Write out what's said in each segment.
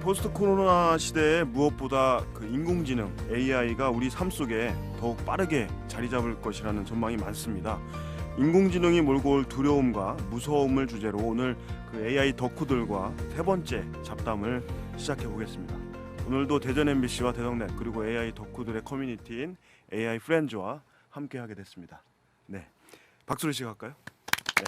포스트 코로나 시대에 무엇보다 그 인공지능 AI가 우리 삶 속에 더욱 빠르게 자리 잡을 것이라는 전망이 많습니다. 인공지능이 몰고 올 두려움과 무서움을 주제로 오늘 그 AI 덕후들과 세 번째 잡담을 시작해 보겠습니다. 오늘도 대전 MBC와 대덕넷 그리고 AI 덕후들의 커뮤니티인 AI 프렌즈와 함께하게 됐습니다. 네, 박수를 시작할까요? 네.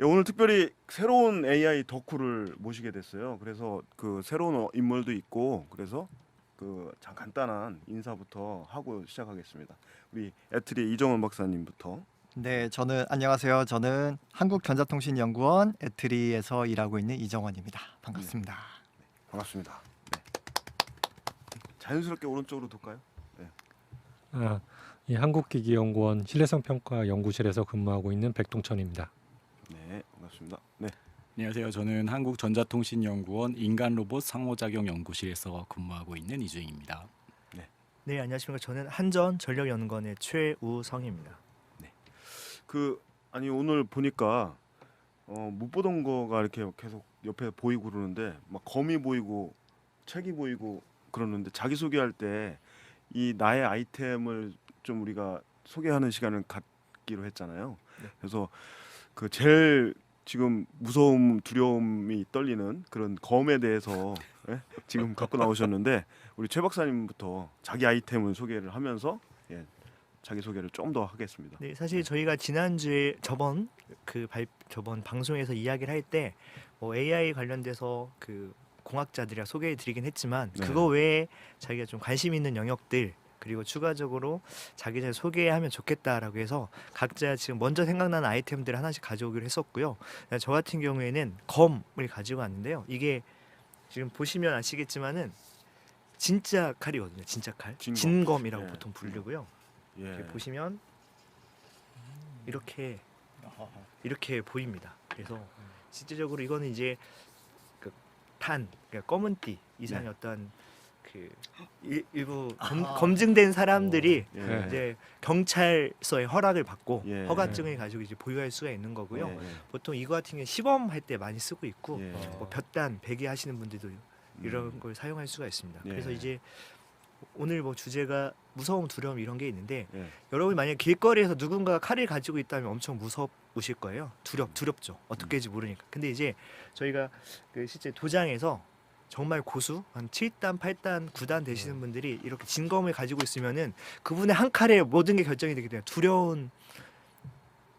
오늘 특별히 새로운 AI 덕후를 모시게 됐어요. 그래서 그 새로운 인물도 있고 그래서 그 간단한 인사부터 하고 시작하겠습니다. 우리 애트리 이정원 박사님부터. 네, 안녕하세요. 저는 한국전자통신연구원 애트리에서 일하고 있는 이정원입니다. 반갑습니다. 네, 반갑습니다. 네. 자연스럽게 오른쪽으로 돌까요? 네. 이 한국기기연구원 신뢰성평가 연구실에서 근무하고 있는 백동천입니다. 네, 반갑습니다. 네. 안녕하세요. 저는 한국전자통신연구원 인간로봇 상호작용연구실에서 근무하고 있는 이주영입니다. 네, 안녕하십니까. 저는 한전전력연구원의 최우성입니다. 아니 오늘 보니까 못 보던 거가 이렇게 계속 옆에 보이고 그러는데 막 검이 보이고 책이 보이고 그러는데 자기 소개할 때 이 나의 아이템을 좀 우리가 소개하는 시간을 갖기로 했잖아요. 네. 그래서 그 제일 지금 무서움, 두려움이 떨리는 그런 검에 대해서 지금 갖고 나오셨는데 우리 최 박사님부터 자기 아이템을 소개를 하면서 자기 소개를 좀 더 하겠습니다. 네, 사실 저희가 지난주에 저번 방송에서 이야기를 할 때 AI 관련돼서 그 공학자들이랑 소개해 드리긴 했지만 네. 그거 외에 자기가 좀 관심 있는 영역들 그리고 추가적으로 자기 잘 소개하면 좋겠다라고 해서 각자 지금 먼저 생각나는 아이템들을 하나씩 가져오기로 했었고요. 저 같은 경우에는 검을 가지고 왔는데요. 이게 지금 보시면 아시겠지만은 진짜 칼이거든요. 진짜 칼. 진검. 진검이라고 예. 보통 부르고요. 이렇게 보시면 이렇게 보입니다. 그래서 실질적으로 이거는 이제 그 그러니까 검은 띠 이상의 네. 어떤 그 일부 검증된 사람들이 예. 이제 경찰서의 허락을 받고 예. 허가증을 가지고 이제 보유할 수가 있는 거고요. 예. 보통 이거 같은 경우 시범할 때 많이 쓰고 있고 예. 뭐 볕단 배기 하시는 분들도 이런 걸 사용할 수가 있습니다. 예. 그래서 이제 오늘 뭐 주제가 무서움, 두려움 이런 게 있는데 예. 여러분 만약 길거리에서 누군가가 칼을 가지고 있다면 엄청 무서우실 거예요. 두렵죠. 어떻게 할지 모르니까. 근데 이제 저희가 그 실제 도장에서 정말 고수 한 7단, 8단, 9단 되시는 분들이 이렇게 진검을 가지고 있으면은 그분의 한 칼에 모든 게 결정이 되기 때문에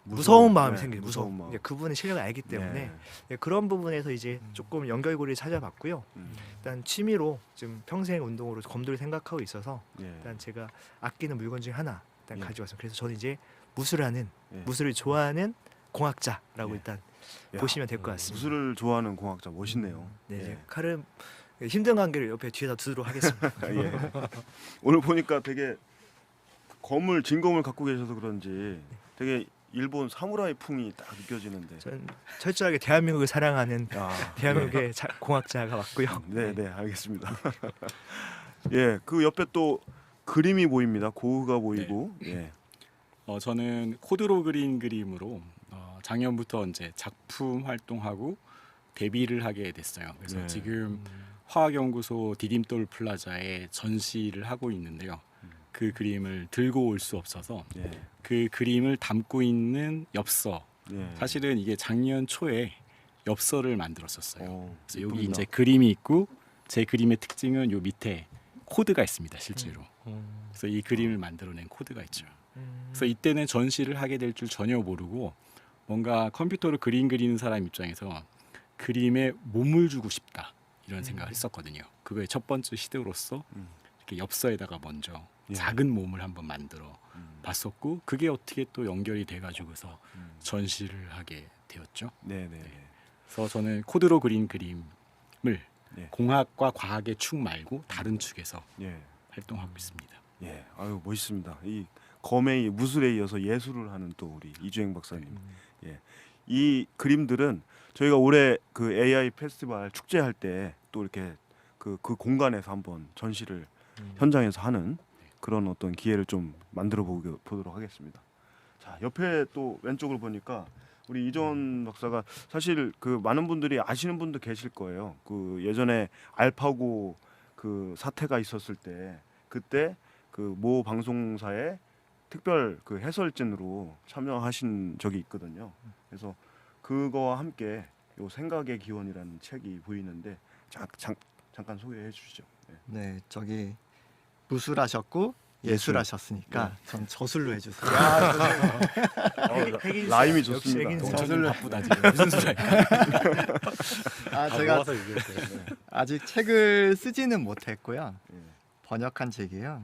무서운 마음이 생겨요. 무서운 마음. 이제 그분의 실력을 알기 때문에 네. 네, 그런 부분에서 이제 조금 연결고리를 찾아봤고요. 일단 취미로 지금 평생 운동으로 검도를 생각하고 있어서 예. 일단 제가 아끼는 물건 중에 하나 일단 예. 가져왔어요. 그래서 저는 이제 무술하는 예. 무술을 좋아하는 공학자라고 예. 일단 야, 보시면 될 것 같습니다. 무술을 좋아하는 공학자 멋있네요. 네, 예. 이제 칼은 힘든 관계를 옆에 뒤에다 두도록 하겠습니다. 예. 오늘 보니까 되게 진검을 갖고 계셔서 그런지 되게 일본 사무라이 풍이 딱 느껴지는데. 저는 철저하게 대한민국을 사랑하는 아, 대한민국의 공학자가 맞고요. 네, 네, 알겠습니다. 예, 그 옆에 또 그림이 보입니다. 고흐가 보이고. 예. 저는 코드로 그린 그림으로 작년부터 이제 작품 활동하고 데뷔를 하게 됐어요. 그래서 네. 지금 화학연구소 디딤돌 플라자에 전시를 하고 있는데요. 그 그림을 들고 올 수 없어서 예. 그 그림을 담고 있는 엽서. 예. 사실은 이게 작년 초에 엽서를 만들었었어요. 그래서 여기 이쁩니다. 이제 그림이 있고 제 그림의 특징은 요 밑에 코드가 있습니다, 실제로. 그래서 이 그림을 만들어낸 코드가 있죠. 그래서 이때는 전시를 하게 될 줄 전혀 모르고 뭔가 컴퓨터로 그림 그리는 사람 입장에서 그림에 몸을 주고 싶다 이런 생각을 했었거든요. 그거의 첫 번째 시도로서 이렇게 엽서에다가 먼저 예. 작은 몸을 한번 만들어 봤었고 그게 어떻게 또 연결이 돼가지고서 전시를 하게 되었죠. 네, 네. 그래서 저는 코드로 그린 그림을 예. 공학과 과학의 축 말고 다른 축에서 예. 활동하고 있습니다. 예. 아유, 멋있습니다. 이 검의 무술에 이어서 예술을 하는 또 우리 이주행 박사님. 예. 이 그림들은 저희가 올해 그 AI 페스티벌 축제할 때 또 이렇게 그 공간에서 한번 전시를 현장에서 하는 그런 어떤 기회를 좀 만들어 보도록 하겠습니다. 자, 옆에 또 왼쪽을 보니까 우리 이정원 박사가 사실 그 많은 분들이 아시는 분도 계실 거예요. 그 예전에 알파고 그 사태가 있었을 때 그때 그 모 방송사의 특별 그 해설진으로 참여하신 적이 있거든요. 그래서 그거와 함께 요 생각의 기원이라는 책이 보이는데 잠깐 소개해 주시죠. 네. 네, 저기 무술하셨고 예술하셨으니까 네. 전 저술로 해주세요. 라임이 역시 좋습니다. 핵인싸. 동철님 바쁘다 지금 무슨 소리야? 아, 다 제가 모아서 얘기했어요. 아직 책을 쓰지는 못했고요. 예. 번역한 책이에요.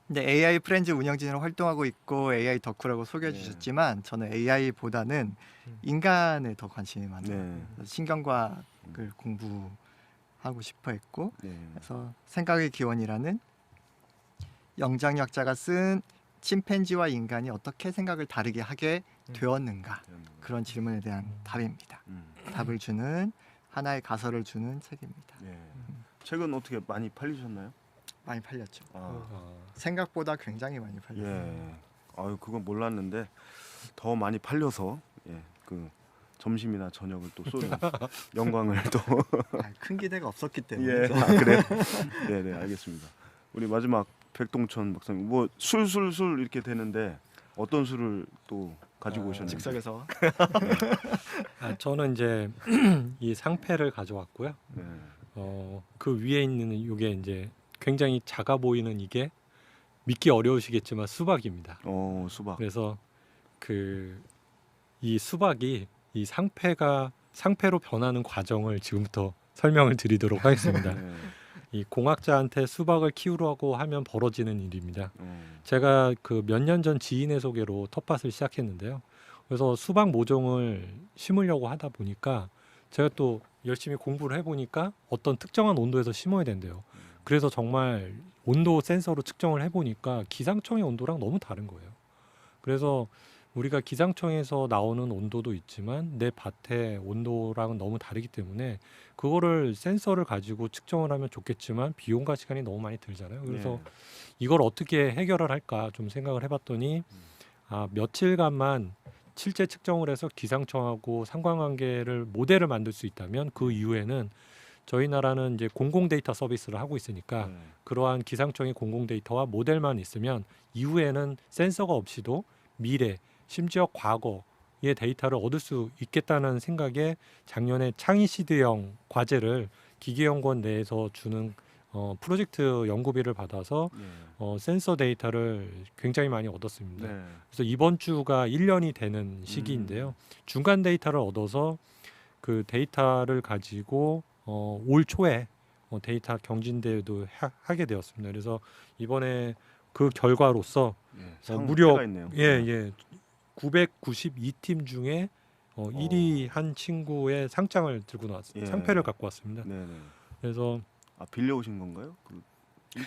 근데 AI 프렌즈 운영진으로 활동하고 있고 AI 덕후라고 소개해 네. 주셨지만 저는 AI보다는 인간에 더 관심이 많아요. 네. 그래서 신경과학을 공부하고 싶어 했고 네. 그래서 생각의 기원이라는 영장력자가 쓴 침팬지와 인간이 어떻게 생각을 다르게 하게 되었는가 그런 질문에 대한 답입니다. 답을 주는 하나의 가설을 주는 책입니다. 네. 책은 어떻게 많이 팔리셨나요? 많이 팔렸죠. 아, 생각보다 굉장히 많이 팔렸어요. 예. 아유 그건 몰랐는데 더 많이 팔려서 예. 그 점심이나 저녁을 또 쏘는 영광을 또 큰 기대가 없었기 때문에. 예. 아, 그래요? 네, 네, 알겠습니다. 우리 마지막 백동천 박사님 뭐 술술술 이렇게 되는데 어떤 술을 또 가지고 오셨는지. 즉석에서 저는 이제 이 상패를 가져왔고요. 네. 그 위에 있는 이게 이제 굉장히 작아 보이는 이게 믿기 어려우시겠지만 수박입니다. 수박. 그래서 그 이 수박이 이 상패로 변하는 과정을 지금부터 설명을 드리도록 하겠습니다. 네. 이 공학자한테 수박을 키우라고 하면 벌어지는 일입니다. 어, 제가 그 몇 년 전 지인의 소개로 텃밭을 시작했는데요. 그래서 수박 모종을 심으려고 하다 보니까 제가 또 열심히 공부를 해보니까 어떤 특정한 온도에서 심어야 된대요. 그래서 정말 온도 센서로 측정을 해보니까 기상청의 온도랑 너무 다른 거예요. 그래서 우리가 기상청에서 나오는 온도도 있지만 내 밭의 온도랑은 너무 다르기 때문에 그거를 센서를 가지고 측정을 하면 좋겠지만 비용과 시간이 너무 많이 들잖아요. 그래서 네. 이걸 어떻게 해결을 할까 좀 생각을 해봤더니 며칠간만 실제 측정을 해서 기상청하고 상관관계를 모델을 만들 수 있다면 그 이후에는 저희 나라는 이제 공공 데이터 서비스를 하고 있으니까 네. 그러한 기상청의 공공 데이터와 모델만 있으면 이후에는 센서가 없이도 미래 심지어 과거의 데이터를 얻을 수 있겠다는 생각에 작년에 창의시드형 과제를 기계연구원 내에서 주는 프로젝트 연구비를 받아서 네. 센서 데이터를 굉장히 많이 얻었습니다. 네. 그래서 이번 주가 1년이 되는 시기인데요. 중간 데이터를 얻어서 그 데이터를 가지고 올 초에 데이터 경진대회도 하게 되었습니다. 그래서 이번에 그 결과로서 네. 무려 상패가 있네요. 992팀 중에 1위 한 친구의 상장을 들고 나왔습니다. 예. 상패를 갖고 왔습니다. 네, 네. 그래서 빌려오신 건가요?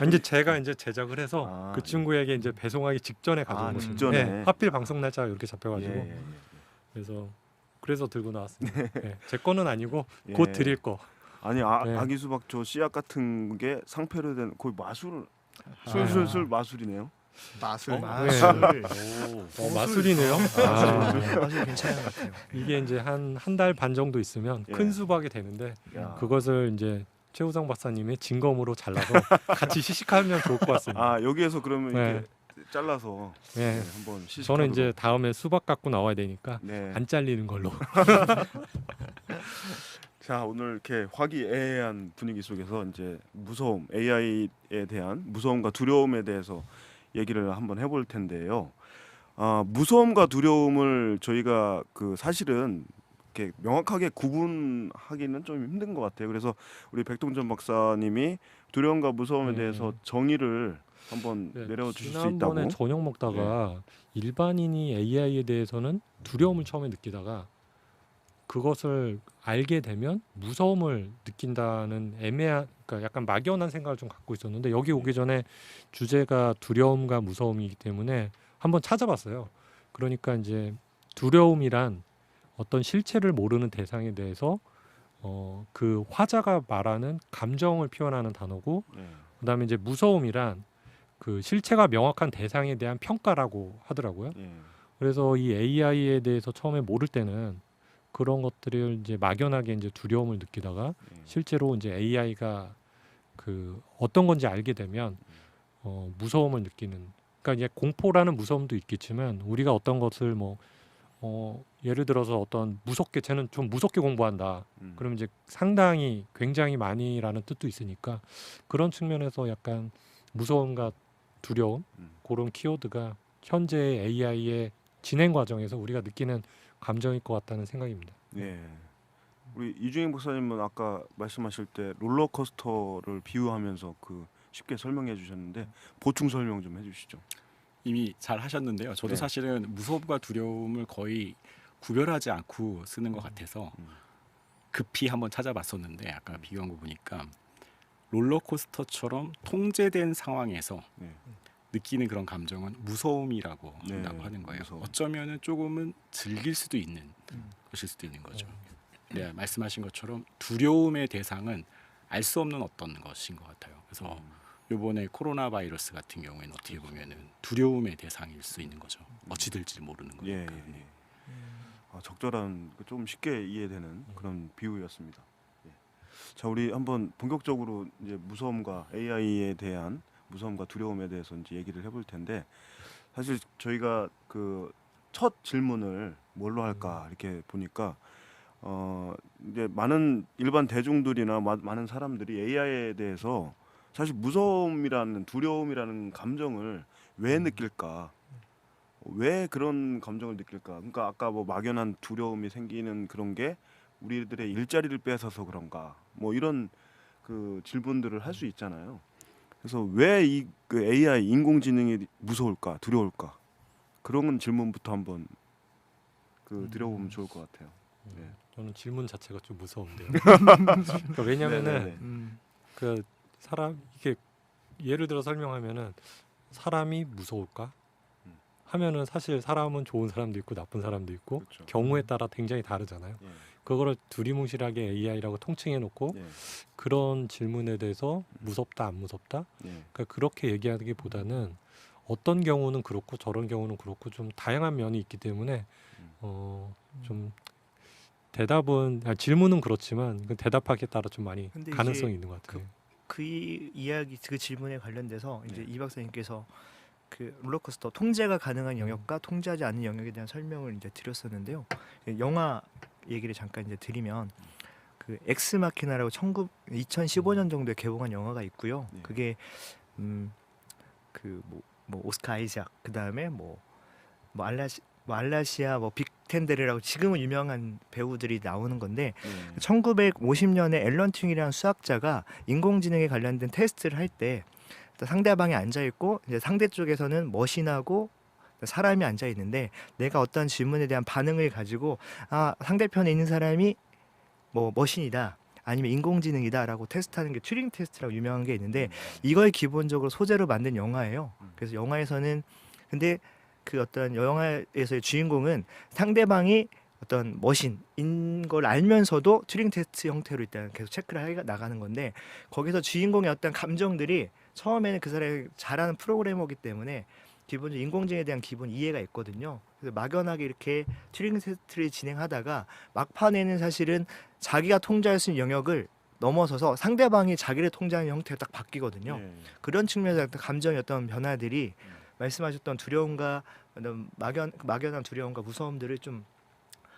이제 제가 이제 제작을 해서 아, 그 친구에게 이제 배송하기 직전에 가져온 거죠. 직전에. 하필 방송 날짜가 이렇게 잡혀가지고 예, 예, 예. 그래서 들고 나왔습니다. 제 거는 아니고 예. 곧 드릴 거. 아니 네. 아기 수박 저 씨앗 같은 게 상패로 된 거의 마술 아. 술술술 마술이네요. 마술. 마술. 마술이네요. 마술 괜찮은 것 같아요. 이게 이제 한 달 반 정도 있으면 예. 큰 수박이 되는데 야. 그것을 이제 최우성 박사님의 진검으로 잘라서 같이 시식하면 좋을 것 같습니다. 여기에서 그러면 네. 이렇게 잘라서 네. 한번 시식. 저는 이제 다음에 수박 갖고 나와야 되니까 네. 안 잘리는 걸로. 자 오늘 이렇게 화기애애한 분위기 속에서 이제 무서움 AI에 대한 무서움과 두려움에 대해서 얘기를 한번 해볼 텐데요. 무서움과 두려움을 저희가 그 사실은 이렇게 명확하게 구분하기는 좀 힘든 것 같아요. 그래서 우리 백동전 박사님이 두려움과 무서움에 네. 대해서 정의를 한번 네, 내려주실 수 지난번에 있다고. 저녁 먹다가 일반인이 AI에 대해서는 두려움을 처음에 느끼다가 그것을 알게 되면 무서움을 느낀다는 그러니까 약간 막연한 생각을 좀 갖고 있었는데 여기 오기 전에 주제가 두려움과 무서움이기 때문에 한번 찾아봤어요. 그러니까 이제 두려움이란 어떤 실체를 모르는 대상에 대해서 그 화자가 말하는 감정을 표현하는 단어고 네. 그다음에 이제 무서움이란 그 실체가 명확한 대상에 대한 평가라고 하더라고요. 예. 그래서 이 AI에 대해서 처음에 모를 때는 그런 것들을 이제 막연하게 이제 두려움을 느끼다가 예. 실제로 이제 AI가 그 어떤 건지 알게 되면 무서움을 느끼는, 그러니까 이제 공포라는 무서움도 있겠지만 우리가 어떤 것을 뭐 예를 들어서 어떤 무섭게, 쟤는 좀 무섭게 공부한다. 그러면 이제 상당히 굉장히 많이라는 뜻도 있으니까 그런 측면에서 약간 무서움과 두려움 그런 키워드가 현재 AI의 진행 과정에서 우리가 느끼는 감정일 것 같다는 생각입니다. 예. 우리 이중인 목사님은 아까 말씀하실 때 롤러코스터를 비유하면서 그 쉽게 설명해 주셨는데 보충 설명 좀 해주시죠. 이미 잘 하셨는데요. 저도 네. 사실은 무서움과 두려움을 거의 구별하지 않고 쓰는 것 같아서 급히 한번 찾아봤었는데 아까 비교한 거 보니까 롤러코스터처럼 통제된 상황에서 네. 느끼는 그런 감정은 무서움이라고 네, 한다고 하는 거예요. 무서움. 어쩌면은 조금은 즐길 수도 있는 것일 수도 있는 거죠. 네, 말씀하신 것처럼 두려움의 대상은 알 수 없는 어떤 것인 것 같아요. 그래서 이번에 코로나 바이러스 같은 경우에는 어떻게 보면은 두려움의 대상일 수 있는 거죠. 어찌 될지 모르는 예, 거니까. 예, 예. 적절한 좀 쉽게 이해되는 그런 비유였습니다. 예. 자, 우리 한번 본격적으로 이제 무서움과 AI에 대한 무서움과 두려움에 대해서 이제 얘기를 해볼 텐데 사실 저희가 그 첫 질문을 뭘로 할까 이렇게 보니까 이제 많은 일반 대중들이나 많은 사람들이 AI에 대해서 사실 무서움이라는 두려움이라는 감정을 왜 느낄까? 왜 그런 감정을 느낄까? 그러니까 아까 뭐 막연한 두려움이 생기는 그런 게 우리들의 일자리를 뺏어서 그런가? 뭐 이런 그 질문들을 할 수 있잖아요. 그래서 왜 이 그 AI 인공지능이 무서울까? 두려울까? 그런 질문부터 한번 그 드려보면 좋을 것 같아요. 네. 저는 질문 자체가 좀 무서운데요. 그러니까 왜냐면은 네네네. 그 사람 이게 예를 들어 설명하면은 사람이 무서울까 하면은 사실 사람은 좋은 사람도 있고 나쁜 사람도 있고 그렇죠. 경우에 따라 굉장히 다르잖아요. 예. 그거를 두리뭉실하게 AI라고 통칭해 놓고 예. 그런 질문에 대해서 무섭다 안 무섭다 예. 그러니까 그렇게 얘기하기보다는 어떤 경우는 그렇고 저런 경우는 그렇고 좀 다양한 면이 있기 때문에 좀 대답은 질문은 그렇지만 그 대답하기에 따라 좀 많이 근데 가능성이 이제 있는 것 같아요. 이야기 그 질문에 관련돼서 이제 네. 이 박사님께서 그 롤러코스터 통제가 가능한 영역과 통제하지 않는 영역에 대한 설명을 이제 드렸었는데요. 영화 얘기를 잠깐 이제 드리면 그 엑스마키나라고 2015년 정도에 개봉한 영화가 있고요. 네. 그게 그 뭐 오스카 아이작 그다음에 뭐 알라시아 뭐 빅텐데르라고 지금은 유명한 배우들이 나오는 건데 예. 1950년에 앨런 튜링이라는 수학자가 인공지능에 관련된 테스트를 할 때 상대방이 앉아 있고 이제 상대 쪽에서는 머신하고 사람이 앉아 있는데 내가 어떤 질문에 대한 반응을 가지고 상대편에 있는 사람이 뭐 머신이다 아니면 인공지능이다라고 테스트하는 게 튜링 테스트라고 유명한 게 있는데 이걸 기본적으로 소재로 만든 영화예요. 그래서 영화에서는 근데 그 어떤 영화에서의 주인공은 상대방이 어떤 머신인 걸 알면서도 튜링 테스트 형태로 일단 계속 체크를 해 나가는 건데 거기서 주인공의 어떤 감정들이 처음에는 그 사람이 잘하는 프로그래머이기 때문에 기본적으로 인공지능에 대한 기본 이해가 있거든요. 그래서 막연하게 이렇게 튜링 테스트를 진행하다가 막판에는 사실은 자기가 통제할 수 있는 영역을 넘어서서 상대방이 자기를 통제하는 형태로 딱 바뀌거든요. 예. 그런 측면에서 어떤 감정의 어떤 변화들이 말씀하셨던 두려움과 어떤 막연한 두려움과 무서움들을 좀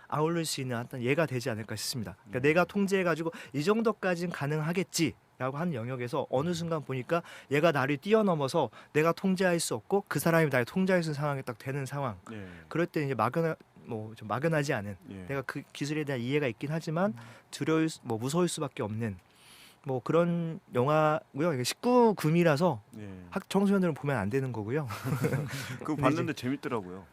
아울릴 수 있는 어떤 예가 되지 않을까 싶습니다. 그러니까 내가 통제해가지고 이 정도까지는 가능하겠지라고 하는 영역에서 어느 순간 보니까 얘가 나를 뛰어넘어서 내가 통제할 수 없고 그 사람이 나를 통제할 수 있는 상황이 딱 되는 상황. 예. 그럴 때 이제 좀 막연하지 않은 예. 내가 그 기술에 대한 이해가 있긴 하지만 무서울 수밖에 없는 뭐 그런 영화고요. 이게 19금이라서 예. 청소년들은 보면 안 되는 거고요. 그거 봤는데 재밌더라고요.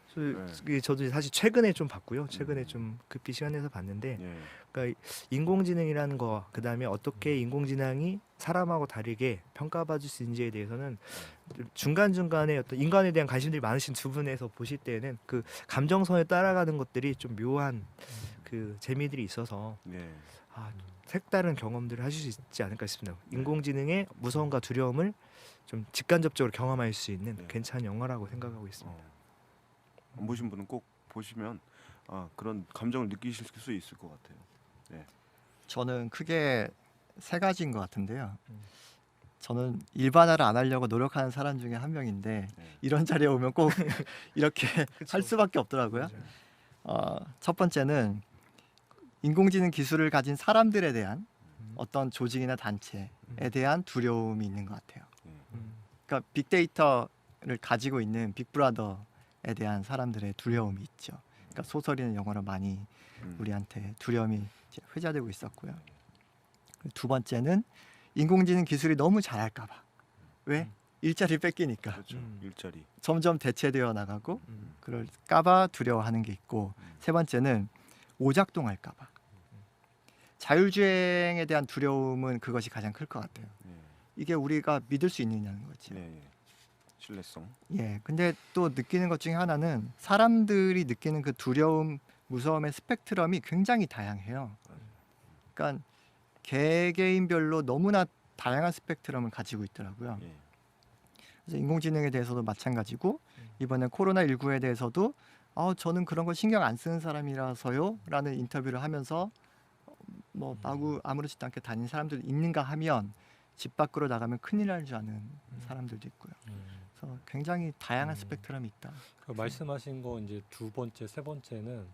저도 사실 최근에 좀 봤고요. 최근에 좀 급히 시간 내서 봤는데, 예. 그러니까 인공지능이라는 거, 그 다음에 어떻게 인공지능이 사람하고 다르게 평가받을 수 있는지에 대해서는 중간 중간에 어떤 인간에 대한 관심들이 많으신 두 분에서 보실 때는 그 감정선을 따라가는 것들이 좀 묘한 그 재미들이 있어서 예. 색다른 경험들을 하실 수 있지 않을까 싶습니다. 인공지능의 무서움과 두려움을 좀 직간접적으로 경험할 수 있는 네. 괜찮은 영화라고 생각하고 있습니다. 안 보신 분은 꼭 보시면 그런 감정을 느끼실 수 있을 것 같아요. 저는 크게 세 가지인 것 같은데요. 음. 저는 일반화를 안 하려고 노력하는 사람 중에 한 명인데 네. 이런 자리에 오면 꼭 이렇게 그쵸. 할 수밖에 없더라고요. 맞아요. 첫 번째는 인공지능 기술을 가진 사람들에 대한 음. 어떤 조직이나 단체에 대한 두려움이 있는 것 같아요. 음. 그러니까 빅데이터를 가지고 있는 빅브라더에 대한 사람들의 두려움이 있죠. 그러니까 소설이나 영화로 많이 우리한테 두려움이 이제 회자되고 있었고요. 두 번째는 인공지능 기술이 너무 잘할까봐. 왜? 일자리 뺏기니까 그렇죠. 일자리. 점점 대체되어 나가고 음. 그럴까봐 두려워하는 게 있고, 세 번째는 오작동할까봐. 자율주행에 대한 두려움은 그것이 가장 클 것 같아요. 이게 우리가 믿을 수 있느냐는 거죠. 신뢰성. 예. 근데 또 느끼는 것 중에 하나는 사람들이 느끼는 그 두려움, 무서움의 스펙트럼이 굉장히 다양해요. 그러니까 개개인별로 너무나 다양한 스펙트럼을 가지고 있더라고요. 그래서 인공지능에 대해서도 마찬가지고 이번에 코로나19에 대해서도 저는 그런 거 신경 안 쓰는 사람이라서요 라는 인터뷰를 하면서 뭐 마구 아무렇지도 않게 다니는 사람들이 있는가 하면 집 밖으로 나가면 큰일 날 줄 아는 사람들도 있고요. 그래서 굉장히 다양한 스펙트럼이 있다. 말씀하신 거 이제 두 번째, 세 번째는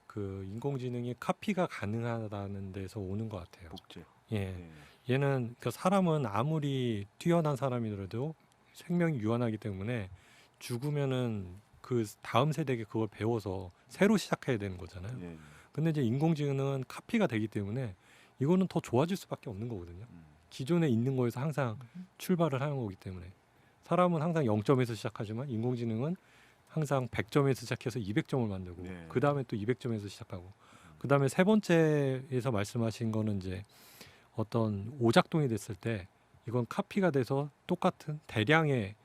그 인공지능이 카피가 가능하다는 데서 오는 것 같아요. 복제. 예, 얘는 그 사람은 아무리 뛰어난 사람이더라도 생명이 유한하기 때문에 죽으면은 그 다음 세대에 그걸 배워서 새로 시작해야 되는 거잖아요. 근데 이제 인공지능은 카피가 되기 때문에 이거는 더 좋아질 수밖에 없는 거거든요. 기존에 있는 거에서 항상 출발을 하는 거기 때문에 사람은 항상 0점에서 시작하지만 인공지능은 항상 100점에서 시작해서 200점을 만들고 그 다음에 또 200점에서 시작하고 그 다음에 세 번째에서 말씀하신 거는 이제 어떤 오작동이 됐을 때 이건 카피가 돼서 똑같은 대량의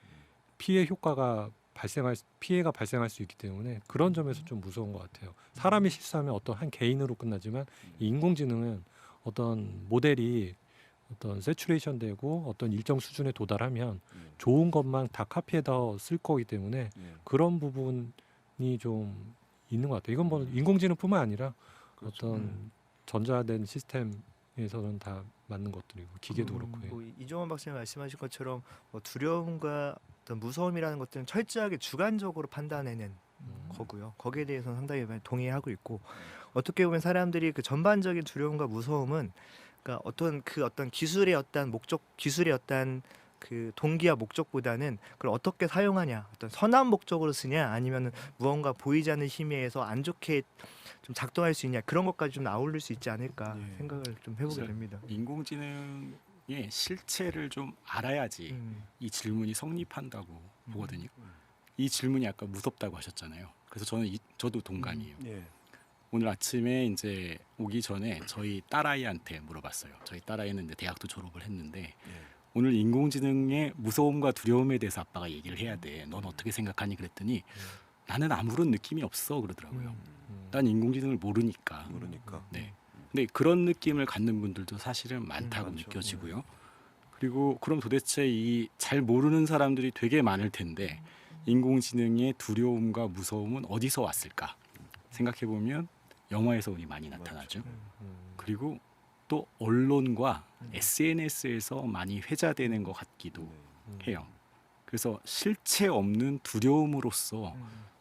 피해가 발생할 수 있기 때문에 그런 점에서 좀 무서운 것 같아요. 사람이 실수하면 어떤 한 개인으로 끝나지만 이 인공지능은 어떤 모델이 어떤 세츄레이션 되고 어떤 일정 수준에 도달하면 좋은 것만 다 카피해다 쓸 거기 때문에 그런 부분이 좀 있는 것 같아요. 이건 뭐 인공지능뿐만 아니라 어떤 전자된 시스템에서는 다 맞는 것들이고 기계도 그렇고. 뭐 이종원 박사님 말씀하신 것처럼 뭐 두려움과 어떤 무서움이라는 것들은 철저하게 주관적으로 판단해낸 거고요. 거기에 대해서는 상당히 많이 동의하고 있고, 어떻게 보면 사람들이 그 전반적인 두려움과 무서움은 그러니까 어떤 기술의 어떤 그 동기와 목적보다는 그걸 어떻게 사용하냐, 어떤 선한 목적으로 쓰냐, 아니면 무언가 보이지 않는 힘에 의해서 안 좋게 좀 작동할 수 있냐, 그런 것까지 좀 아울릴 수 있지 않을까 생각을 좀 해보게 됩니다. 인공지능의 실체를 좀 알아야지 이 질문이 성립한다고 보거든요. 이 질문이 아까 무섭다고 하셨잖아요. 그래서 저도 동감이에요. 오늘 아침에 이제 오기 전에 저희 딸아이한테 물어봤어요. 저희 딸아이는 이제 대학도 졸업을 했는데 오늘 인공지능의 무서움과 두려움에 대해서 아빠가 얘기를 해야 돼. 넌 어떻게 생각하니? 그랬더니 나는 아무런 느낌이 없어 그러더라고요. 난 인공지능을 모르니까. 네. 근데 그런 느낌을 갖는 분들도 사실은 많다고 느껴지고요. 그리고 그럼 도대체 이 잘 모르는 사람들이 되게 많을 텐데 인공지능의 두려움과 무서움은 어디서 왔을까? 생각해 보면 영화에서 우리 많이 나타나죠. 그리고 또 언론과 SNS에서 많이 회자되는 것 같기도 해요. 그래서 실체 없는 두려움으로서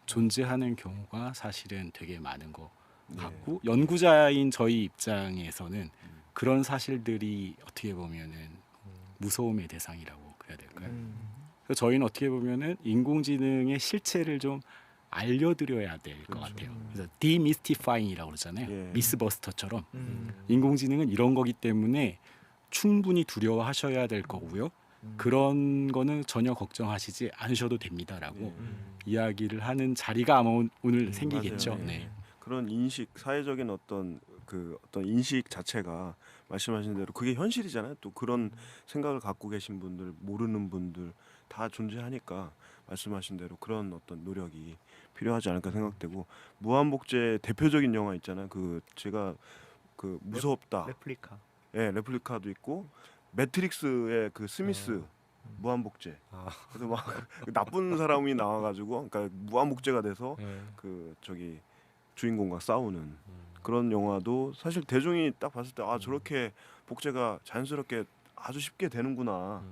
존재하는 경우가 사실은 되게 많은 것 같고, 연구자인 저희 입장에서는 그런 사실들이 어떻게 보면은 무서움의 대상이라고 그래야 될까요? 그래서 저희는 어떻게 보면은 인공지능의 실체를 좀 알려드려야 될 것 같아요. 그래서 디미스티파잉이라고 그러잖아요. 미스버스터처럼 인공지능은 이런 거기 때문에 충분히 두려워하셔야 될 거고요. 그런 거는 전혀 걱정하시지 않으셔도 됩니다라고 이야기를 하는 자리가 아마 오늘 생기겠죠. 맞아요. 네. 그런 인식, 사회적인 어떤 인식 자체가 말씀하신 대로 그게 현실이잖아요. 또 그런 생각을 갖고 계신 분들, 모르는 분들 다 존재하니까 말씀하신 대로 그런 어떤 노력이 필요하지 않을까 생각되고, 무한복제 대표적인 영화 있잖아요. 제가 무섭다. 레플리카. 예, 레플리카도 있고 매트릭스의 그 스미스 무한복제. 아, 그래서 막 나쁜 사람이 나와가지고 그러니까 무한복제가 돼서 네. 그 저기 주인공과 싸우는 그런 영화도 사실 대중이 딱 봤을 때 아 저렇게 복제가 자연스럽게 아주 쉽게 되는구나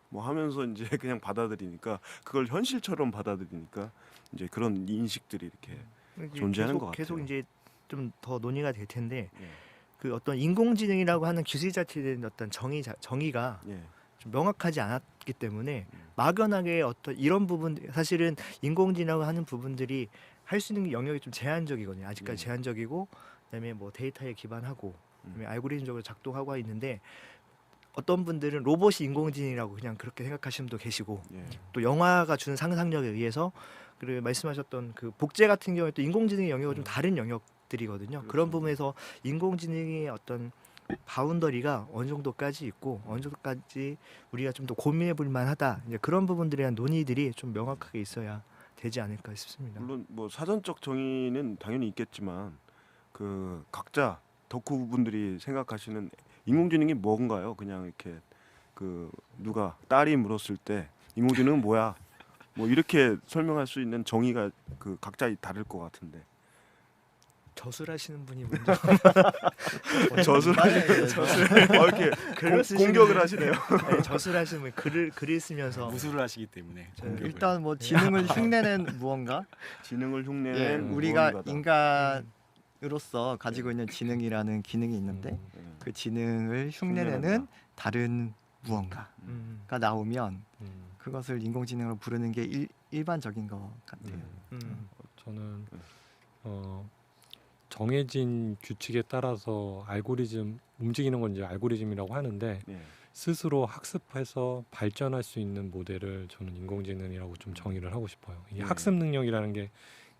뭐 하면서 이제 그냥 받아들이니까 그걸 현실처럼 받아들이니까 이제 그런 인식들이 이렇게 이제 존재하는 것 계속 같아요. 이제 좀 더 논의가 될 텐데 예. 그 어떤 인공지능이라고 하는 기술 자체에 대한 어떤 정의가 예. 좀 명확하지 않았기 때문에 막연하게 어떤 이런 부분 사실은 인공지능이라고 하는 부분들이 할 수 있는 영역이 좀 제한적이거든요. 아직까지 예. 제한적이고 그다음에 뭐 데이터에 기반하고 그다음에 알고리즘적으로 작동하고 있는데 어떤 분들은 로봇이 인공지능이라고 그냥 그렇게 생각하시는 분도 계시고 예. 또 영화가 주는 상상력에 의해서 그리고 말씀하셨던 그 복제 같은 경우에 또 인공지능의 영역은 좀 다른 영역들이거든요. 그런 그렇죠. 부분에서 인공지능의 어떤 바운더리가 어느 정도까지 있고 어느 정도까지 우리가 좀 더 고민해 볼 만하다. 이제 그런 부분들에 대한 논의들이 좀 명확하게 있어야 되지 않을까 싶습니다. 물론 뭐 사전적 정의는 당연히 있겠지만 그 각자 덕후분들이 생각하시는 인공지능이 뭔가요? 그냥 이렇게 그 누가 딸이 물었을 때 인공지능은 뭐야? 뭐 이렇게 설명할 수 있는 정의가 그 각자 다를 것 같은데 저술하시는 분이 먼저 이렇게 글을 쓰시는 공격을 분- 하시네요. 네, 저술하시는 분 글을 쓰면서 무술을 하시기 때문에 공격을. 일단 뭐 지능을 흉내낸 무언가 지능을 예, 흉내낸 우리가 무언가다. 인간으로서 가지고 있는 지능이라는 기능이 있는데 예. 그 지능을 흉내내는 흉내낸다. 다른 무언가가 나오면 그것을 인공지능으로 부르는 게 일반적인 것 같아요. 저는 정해진 규칙에 따라서 알고리즘 움직이는 건 이제 알고리즘이라고 하는데 예. 스스로 학습해서 발전할 수 있는 모델을 저는 인공지능이라고 좀 정의를 하고 싶어요. 이 예. 학습 능력이라는 게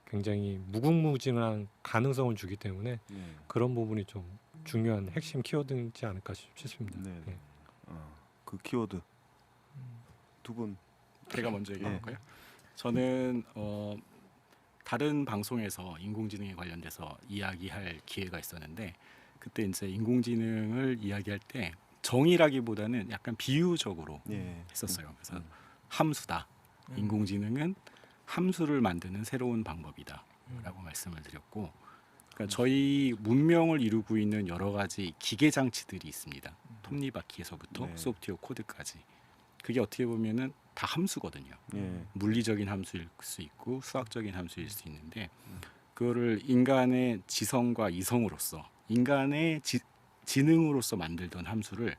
굉장히 무궁무진한 가능성을 주기 때문에 예. 그런 부분이 좀 중요한 핵심 키워드이지 않을까 싶습니다. 네. 예. 그 키워드 두 분. 제가 먼저 얘기해 예. 볼까요? 저는 다른 방송에서 인공지능에 관련돼서 이야기할 기회가 있었는데 그때 이제 인공지능을 이야기할 때 정의라기보다는 약간 비유적으로 예. 했었어요. 그래서 함수다. 인공지능은 함수를 만드는 새로운 방법이다라고 말씀을 드렸고, 그러니까 저희 문명을 이루고 있는 여러 가지 기계 장치들이 있습니다. 톱니바퀴에서부터 네. 소프트웨어 코드까지. 그게 어떻게 보면은 다 함수거든요. 예. 물리적인 함수일 수 있고 수학적인 함수일 수 있는데 그거를 인간의 지성과 이성으로서 인간의 지능으로서 만들던 함수를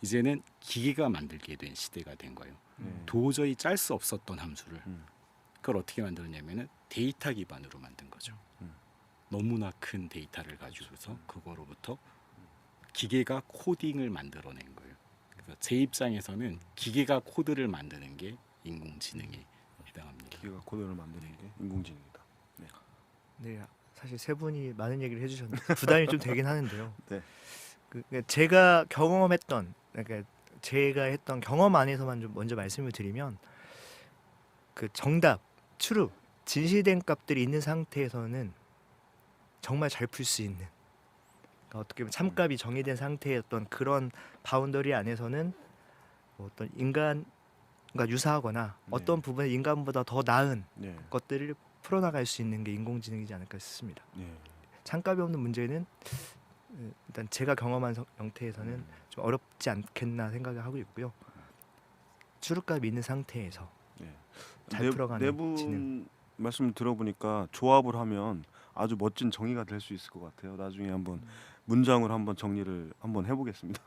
이제는 기계가 만들게 된 시대가 된 거예요. 도저히 짤 수 없었던 함수를 그걸 어떻게 만들었냐면은 데이터 기반으로 만든 거죠. 너무나 큰 데이터를 가지고서 그거로부터 기계가 코딩을 만들어낸 거예요. 그래서 제 입장에서는 기계가 코드를 만드는 게 인공지능에 해당합니다. 기계가 코드를 만드는 게 인공지능이다. 네, 사실 세 분이 많은 얘기를 해주셨는데 부담이 좀 되긴 하는데요. 네. 그러니까 제가 경험했던, 그러니까 제가 했던 경험 안에서만 좀 먼저 말씀을 드리면 그 정답, 트루, 진실된 값들이 있는 상태에서는 정말 잘 풀 수 있는. 그러니까 어떻게 보면 참값이 정의된 상태의 어떤 그런 바운더리 안에서는 뭐 어떤 인간과 유사하거나 어떤 부분에 인간보다 더 나은 네. 것들을 풀어나갈 수 있는 게 인공지능이지 않을까 싶습니다. 네. 참값이 없는 문제는 일단 제가 경험한 형태에서는 좀 어렵지 않겠나 생각을 하고 있고요. 추루값이 있는 상태에서 네. 잘 풀어가는 내분 지능. 말씀 들어보니까 조합을 하면 아주 멋진 정의가 될 수 있을 것 같아요. 나중에 한번 문장으로 한번 정리를 한번 해보겠습니다.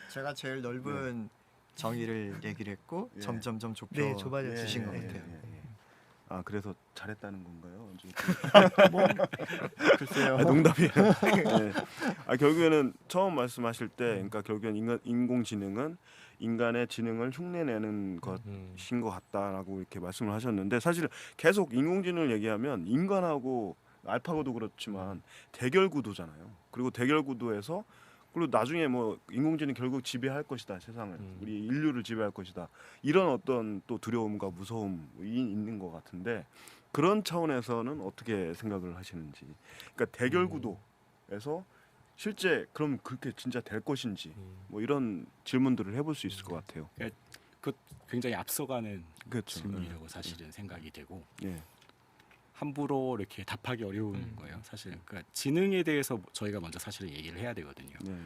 제가 제일 넓은 정의를 얘기를 했고 예. 점점점 좁혀 네, 좁아져 주신 것 예, 같아요. 아 그래서 잘했다는 건가요? 뭐 글쎄요. 농담이에요. 네. 결국에는 처음 말씀하실 때, 그러니까 결국엔 인공지능은 인간의 지능을 흉내내는 것인 것 같다라고 이렇게 말씀을 하셨는데 사실 계속 인공지능을 얘기하면 인간하고 알파고도 그렇지만 대결 구도잖아요. 그리고 대결 구도에서 그리고 나중에 뭐 인공지능이 결국 지배할 것이다 세상을 우리 인류를 지배할 것이다 이런 어떤 또 두려움과 무서움이 있는 것 같은데 그런 차원에서는 어떻게 생각을 하시는지 그러니까 대결 구도에서 실제 그럼 그렇게 진짜 될 것인지 뭐 이런 질문들을 해볼 수 있을 것 같아요. 그 굉장히 앞서가는 그렇죠. 질문이라고 사실은 생각이 되고 예. 함부로 이렇게 답하기 어려운 거예요. 사실 그러니까 지능에 대해서 저희가 먼저 사실은 얘기를 해야 되거든요. 네.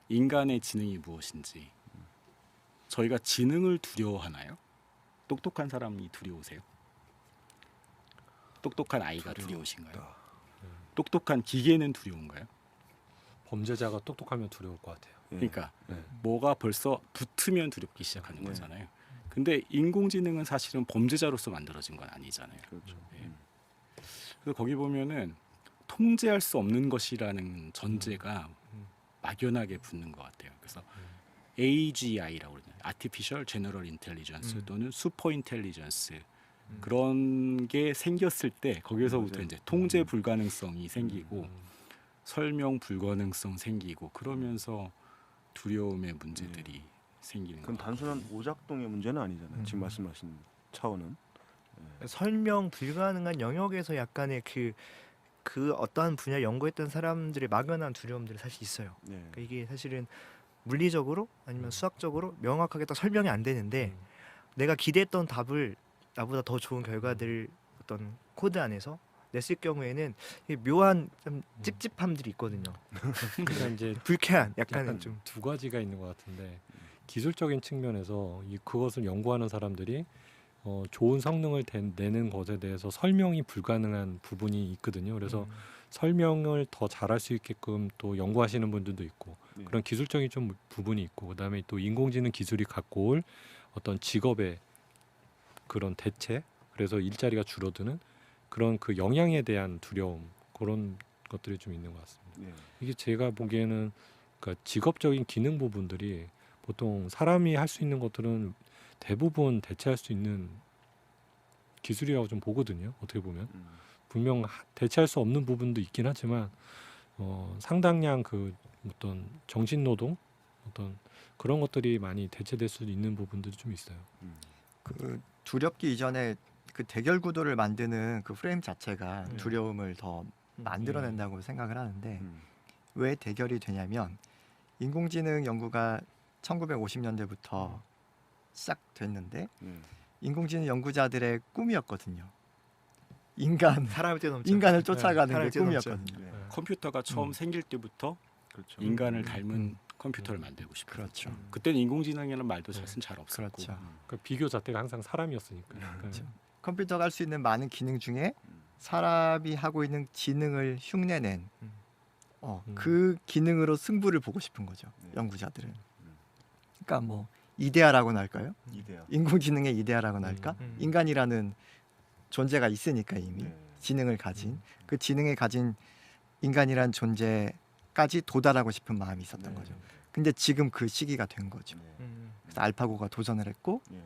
인간의 지능이 무엇인지. 저희가 지능을 두려워하나요? 똑똑한 사람이 두려우세요? 똑똑한 아이가 두려우신가요? 똑똑한 기계는 두려운가요? 범죄자가 똑똑하면 두려울 것 같아요. 예. 그러니까 네. 뭐가 벌써 붙으면 두렵기 시작하는 네. 거잖아요. 근데 인공지능은 사실은 범죄자로서 만들어진 건 아니잖아요. 그렇죠. 예. 그래서 거기 보면은 통제할 수 없는 것이라는 전제가 막연하게 붙는 것 같아요. 그래서 AGI라고 그러잖아요. Artificial General Intelligence 또는 Super Intelligence 그런 게 생겼을 때 거기서부터 맞아요. 이제 통제 불가능성이 생기고 설명 불가능성 생기고 그러면서 두려움의 문제들이 생기는 그건 거예요. 단순한 오작동의 문제는 아니잖아요. 지금 말씀하신 차원은. 설명 불가능한 영역에서 약간의 그 어떠한 분야 연구했던 사람들의 막연한 두려움들이 사실 있어요. 네. 그러니까 이게 사실은 물리적으로 아니면 수학적으로 명확하게 딱 설명이 안 되는데 내가 기대했던 답을 나보다 더 좋은 결과들을 어떤 코드 안에서 냈을 경우에는 이 묘한 좀 찝찝함들이 있거든요. 그러니까 이제 불쾌한 약간은 약간 좀 두 가지가 있는 것 같은데 기술적인 측면에서 그것을 연구하는 사람들이 좋은 성능을 내는 것에 대해서 설명이 불가능한 부분이 있거든요. 그래서 설명을 더 잘할 수 있게끔 또 연구하시는 분들도 있고 네. 그런 기술적인 좀 부분이 있고 그다음에 또 인공지능 기술이 갖고 올 어떤 직업의 그런 대체 그래서 일자리가 줄어드는 그런 그 영향에 대한 두려움 그런 것들이 좀 있는 것 같습니다. 네. 이게 제가 보기에는 그러니까 직업적인 기능 부분들이 보통 사람이 할 수 있는 것들은 대부분 대체할 수 있는 기술이라고 좀 보거든요. 어떻게 보면 분명 대체할 수 없는 부분도 있긴 하지만 상당량 그 어떤 정신 노동 어떤 그런 것들이 많이 대체될 수 있는 부분들이 좀 있어요. 그 두렵기 이전에 그 대결 구도를 만드는 그 프레임 자체가 두려움을 더 만들어낸다고 생각을 하는데 왜 대결이 되냐면 인공지능 연구가 1950년대부터 시작됐는데 인공지능 연구자들의 꿈이었거든요. 사람을 뛰어넘죠. 인간을 쫓아가는 사람을 게 뛰어넘죠. 꿈이었거든요. 네. 컴퓨터가 처음 생길 때부터 그렇죠. 인간을 닮은 컴퓨터를 만들고 싶어요. 그렇죠. 그때는 인공지능이라는 말도 사실 잘 없었고 그렇죠. 그러니까 비교 잣대가 항상 사람이었으니까. 그렇죠. 컴퓨터가 할 수 있는 많은 기능 중에 사람이 하고 있는 지능을 흉내낸 그 기능으로 승부를 보고 싶은 거죠. 네. 연구자들은. 그러니까 뭐 이데아라고나 할까요? 이데아. 인공지능의 이데아라고나 할까? 음. 인간이라는 존재가 있으니까 이미 네. 지능을 가진 그 지능에 가진 인간이란 존재까지 도달하고 싶은 마음이 있었던 네. 거죠. 근데 지금 그 시기가 된 거죠. 네. 그래서 알파고가 도전을 했고 네.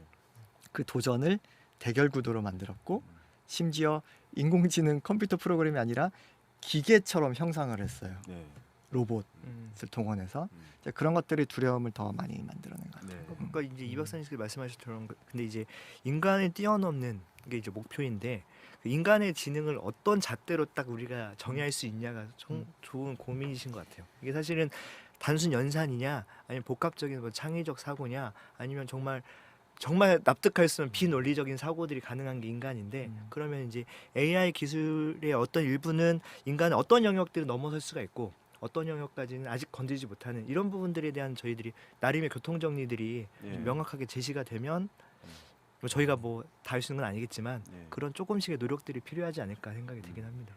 그 도전을 대결 구도로 만들었고 심지어 인공지능 컴퓨터 프로그램이 아니라 기계처럼 형상을 했어요. 네. 로봇을 동원해서 이제 그런 것들이 두려움을 더 많이 만들어낸 것 같아요. 네. 그러니까 이제 이 박사님께서 말씀하셨던 근데 이제 인간을 뛰어넘는 게 이제 목표인데 그 인간의 지능을 어떤 잣대로 딱 우리가 정의할 수 있냐가 좋은 고민이신 것 같아요. 이게 사실은 단순 연산이냐 아니면 복합적인 뭐 창의적 사고냐 아니면 정말 납득할 수 없는 비논리적인 사고들이 가능한 게 인간인데 그러면 이제 AI 기술의 어떤 일부는 인간의 어떤 영역들을 넘어설 수가 있고 어떤 영역까지는 아직 건드리지 못하는 이런 부분들에 대한 저희들이 나름의 교통 정리들이 예. 좀 명확하게 제시가 되면 뭐 저희가 뭐 다 할 수 있는 건 아니겠지만 네. 그런 조금씩의 노력들이 필요하지 않을까 생각이 들긴 합니다.